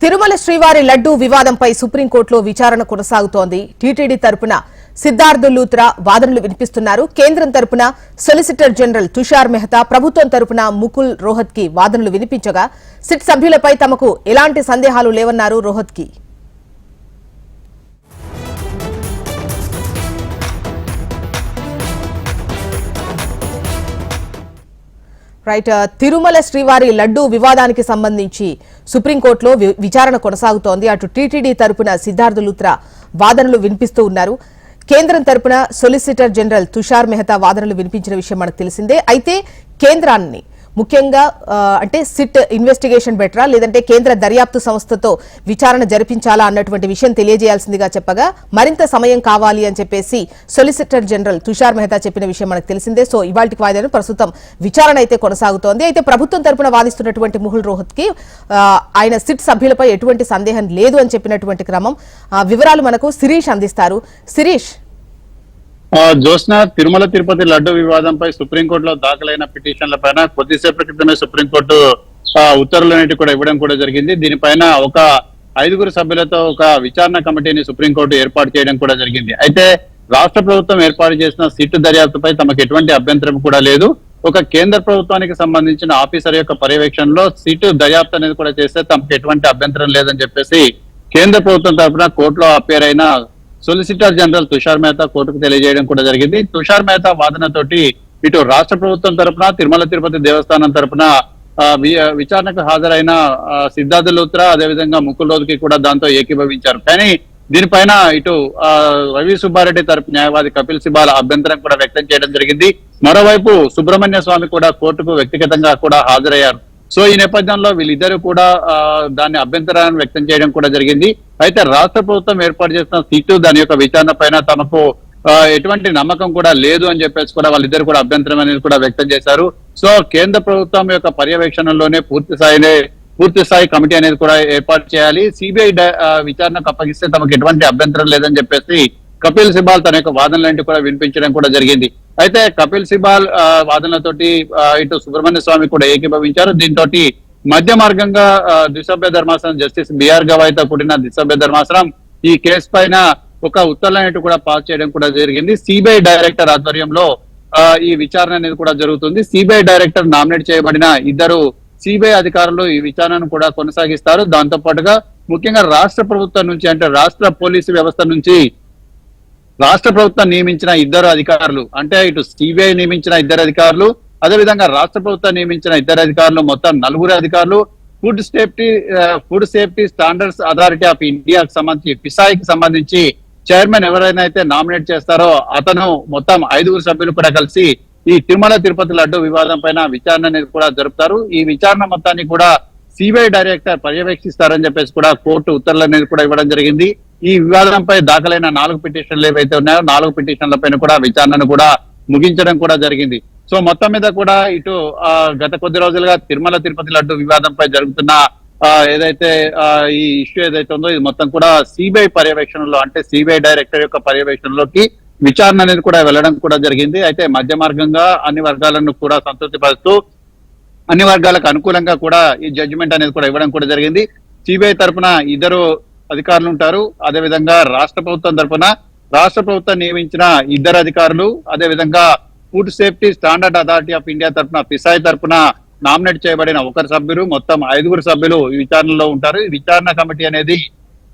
తిరుమల శ్రీవారి లడ్డూ వివాదంపై సుప్రీంకోర్టులో విచారణ కొనసాగుతోంది. టీటీడీ తరపున సిద్ధార్థ లూత్రా వాదనలు వినిపిస్తున్నారు. కేంద్రం తరపున సొలిసిటర్ జనరల్ తుషార్ మెహతా, ప్రభుత్వం తరపున ముకుల్ రోహత్కి వాదనలు వినిపించగా సిట్ సభ్యులపై తమకు ఎలాంటి సందేహాలు లేవన్నారు రోహత్కి. రైట్, తిరుమల శ్రీవారి లడ్డూ వివాదానికి సంబంధించి సుప్రీంకోర్టులో విచారణ కొనసాగుతోంది. అటు టీటీడీ తరపున సిద్ధార్థ లూత్రా వాదనలు వినిపిస్తూ ఉన్నారు. కేంద్రం తరపున సొలిసిటర్ జనరల్ తుషార్ మెహతా వాదనలు వినిపించిన విషయం మనకు తెలిసిందే. అయితే కేంద్రాన్ని ముఖ్యంగా అంటే సిట్ ఇన్వెస్టిగేషన్ బెటరా లేదంటే కేంద్ర దర్యాప్తు సంస్థతో విచారణ జరిపించాలా అన్నటువంటి విషయం తెలియజేయాల్సిందిగా చెప్పగా మరింత సమయం కావాలి అని చెప్పేసి సొలిసిటర్ జనరల్ తుషార్ మెహతా చెప్పిన విషయం మనకు తెలిసిందే. సో ఇవాల్టికి వాయిదాను ప్రస్తుతం విచారణ అయితే కొనసాగుతోంది. అయితే ప్రభుత్వం తరపున వాదిస్తున్నటువంటి ముకుల్ రోహత్కి ఆయన సిట్ సభ్యులపై ఎటువంటి సందేహం లేదు అని చెప్పినటువంటి క్రమం. వివరాలు మనకు శిరీష్ అందిస్తారు. శిరీష్. జోస్న, తిరుమల తిరుపతి లడ్డు వివాదంపై సుప్రీంకోర్టులో దాఖలైన పిటిషన్ల పైన కొద్దిసేపటి క్రితమే సుప్రీంకోర్టు ఉత్తర్వులన్నిటి కూడా ఇవ్వడం కూడా జరిగింది. దీనిపైన ఒక 5 సభ్యులతో ఒక విచారణ కమిటీని సుప్రీంకోర్టు ఏర్పాటు చేయడం కూడా జరిగింది. అయితే రాష్ట్ర ప్రభుత్వం ఏర్పాటు చేసిన సిట్ దర్యాప్తుపై తమకు ఎటువంటి అభ్యంతరం కూడా లేదు. ఒక కేంద్ర ప్రభుత్వానికి సంబంధించిన ఆఫీసర్ యొక్క పర్యవేక్షణలో సిట్ దర్యాప్తు అనేది కూడా చేస్తే తమకు ఎటువంటి అభ్యంతరం లేదని చెప్పేసి కేంద్ర ప్రభుత్వం తరఫున కోర్టులో అపేర్ అయిన సొలిసిటర్ జనరల్ తుషార్ మెహతా కోర్టుకు తెలియజేయడం కూడా జరిగింది. తుషార్ మెహతా వాదనతోటి ఇటు రాష్ట్ర ప్రభుత్వం తరఫున తిరుమల తిరుపతి దేవస్థానం తరఫున విచారణకు హాజరైన సిద్ధార్థ లూత్రా అదేవిధంగా ముకుల్ రోహత్కి కూడా దాంతో ఏకీభవించారు. కానీ దీనిపైన ఇటు రవి సుబ్బారెడ్డి తరపు న్యాయవాది కపిల్ సిబాల్ అభ్యంతరం కూడా వ్యక్తం చేయడం జరిగింది. మరోవైపు సుబ్రహ్మణ్య స్వామి కూడా కోర్టుకు వ్యక్తిగతంగా కూడా హాజరయ్యారు. సో ఈ నేపథ్యంలో వీళ్ళిద్దరూ కూడా దాన్ని అభ్యంతరాన్ని వ్యక్తం చేయడం కూడా జరిగింది. అయితే రాష్ట్ర ప్రభుత్వం ఏర్పాటు చేసిన సీటు దాని యొక్క విచారణ పైన తమకు ఎటువంటి నమ్మకం కూడా లేదు అని చెప్పేసి కూడా వాళ్ళిద్దరు కూడా అభ్యంతరం అనేది కూడా వ్యక్తం చేశారు. సో కేంద్ర ప్రభుత్వం యొక్క పర్యవేక్షణలోనే పూర్తి స్థాయి కమిటీ అనేది కూడా ఏర్పాటు చేయాలి. సిబిఐ విచారణకు అప్పగిస్తే తమకు ఎటువంటి అభ్యంతరం లేదని చెప్పేసి కపిల్ సిబాల్ తన యొక్క వాదనలంటి కూడా వినిపించడం కూడా జరిగింది. అయితే కపిల్ సిబాల్ వాదనలతోటి ఇటు సుబ్రహ్మణ్య స్వామి కూడా ఏకీభవించారు. దీంతో మధ్య మార్గంగా ద్విసభ్య ధర్మాసనం జస్టిస్ బిఆర్ గవాయ్తో కూడిన ద్విసభ్య ధర్మాసనం ఈ కేసు పైన ఒక ఉత్తర్వులన్నిటి కూడా పాస్ చేయడం కూడా జరిగింది. సిబిఐ డైరెక్టర్ ఆధ్వర్యంలో ఈ విచారణ అనేది కూడా జరుగుతుంది. సిబిఐ డైరెక్టర్ నామినేట్ చేయబడిన 2 సిబిఐ అధికారులు ఈ విచారణను కూడా కొనసాగిస్తారు. దాంతో పాటుగా ముఖ్యంగా రాష్ట్ర ప్రభుత్వం నుంచి అంటే రాష్ట్ర పోలీసు వ్యవస్థ నుంచి రాష్ట్ర ప్రభుత్వం నియమించిన 2 అధికారులు అంటే ఇటు సిబిఐ నియమించిన 2 అధికారులు అదేవిధంగా రాష్ట్ర ప్రభుత్వం నియమించిన 2 అధికారులు మొత్తం 4 అధికారులు food safety standards authority of ఇండియాకి సంబంధించి ఫిసాయికి సంబంధించి చైర్మన్ ఎవరైనా అయితే నామినేట్ చేస్తారో అతను మొత్తం 5 సభ్యులు కూడా కలిసి ఈ తిరుమల తిరుపతి లడ్డు వివాదం పైన విచారణ అనేది కూడా జరుపుతారు. ఈ విచారణ మొత్తాన్ని కూడా సిబిఐ డైరెక్టర్ పర్యవేక్షిస్తారని చెప్పేసి కూడా కోర్టు ఉత్తర్వులు అనేది కూడా ఇవ్వడం జరిగింది. ఈ వివాదంపై దాఖలైన 4 పిటిషన్లు ఏవైతే ఉన్నాయో 4 పిటిషన్ల పైన కూడా విచారణను కూడా ముగించడం కూడా జరిగింది. సో మొత్తం మీద కూడా ఇటు గత కొద్ది రోజులుగా తిరుమల తిరుపతి లడ్డు వివాదంపై జరుగుతున్న ఏదైతే ఈ ఇష్యూ ఏదైతే ఉందో ఇది మొత్తం కూడా సిబిఐ పర్యవేక్షణలో అంటే సిబిఐ డైరెక్టర్ యొక్క పర్యవేక్షణలోకి విచారణ అనేది కూడా వెళ్ళడం కూడా జరిగింది. అయితే మధ్య మార్గంగా అన్ని వర్గాలను కూడా సంతృప్తి పరుస్తూ అన్ని వర్గాలకు అనుకూలంగా కూడా ఈ జడ్జిమెంట్ అనేది కూడా ఇవ్వడం కూడా జరిగింది. సిబిఐ తరఫున 2 అధికారులు ఉంటారు. అదేవిధంగా రాష్ట్ర ప్రభుత్వం తరఫున రాష్ట్ర ప్రభుత్వం నియమించిన 2 అధికారులు అదేవిధంగా food safety standard authority of India తరఫున ఫిసాయి తరఫున నామినేట్ చేయబడిన 1 సభ్యులు మొత్తం 5 సభ్యులు ఈ విచారణలో ఉంటారు. ఈ విచారణ కమిటీ అనేది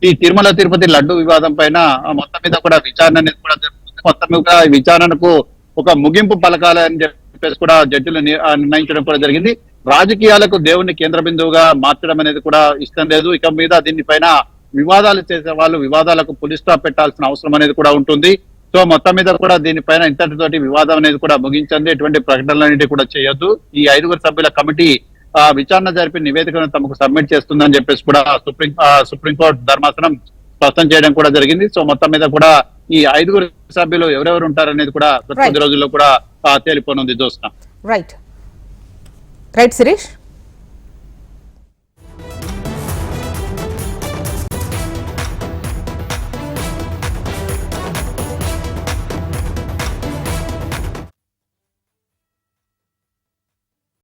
ఈ తిరుమల తిరుపతి లడ్డు వివాదం పైన మొత్తం మీద కూడా విచారణ అనేది కూడా జరుగుతుంది. మొత్తం మీద ఈ విచారణకు ఒక ముగింపు పలకాలని చెప్పేసి కూడా జడ్జిలు నిర్ణయించడం కూడా జరిగింది. రాజకీయాలకు దేవుణ్ణి కేంద్ర బిందువుగా మార్చడం అనేది కూడా ఇష్టం లేదు. ఇక మీద దీనిపైన వివాదాలు చేసే వాళ్ళు వివాదాలకు పులి స్టాప్ పెట్టాల్సిన అవసరం అనేది కూడా ఉంటుంది. సో మొత్తం మీద కూడా దీనిపైన ఇంతటితోటి వివాదం అనేది కూడా ముగించండి, ఎటువంటి ప్రకటనలన్నిటి కూడా చేయొద్దు. ఈ 5 సభ్యుల కమిటీ విచారణ జరిపి నివేదికను తమకు సబ్మిట్ చేస్తుందని చెప్పేసి కూడా సుప్రీంకోర్టు ధర్మాసనం స్పష్టం చేయడం కూడా జరిగింది. సో మొత్తం మీద కూడా ఈ 5 సభ్యులు ఎవరెవరు ఉంటారనేది కూడా కొద్ది రోజుల్లో కూడా తేలిపోనుంది. జోస్నా. రైట్ శిరీష్.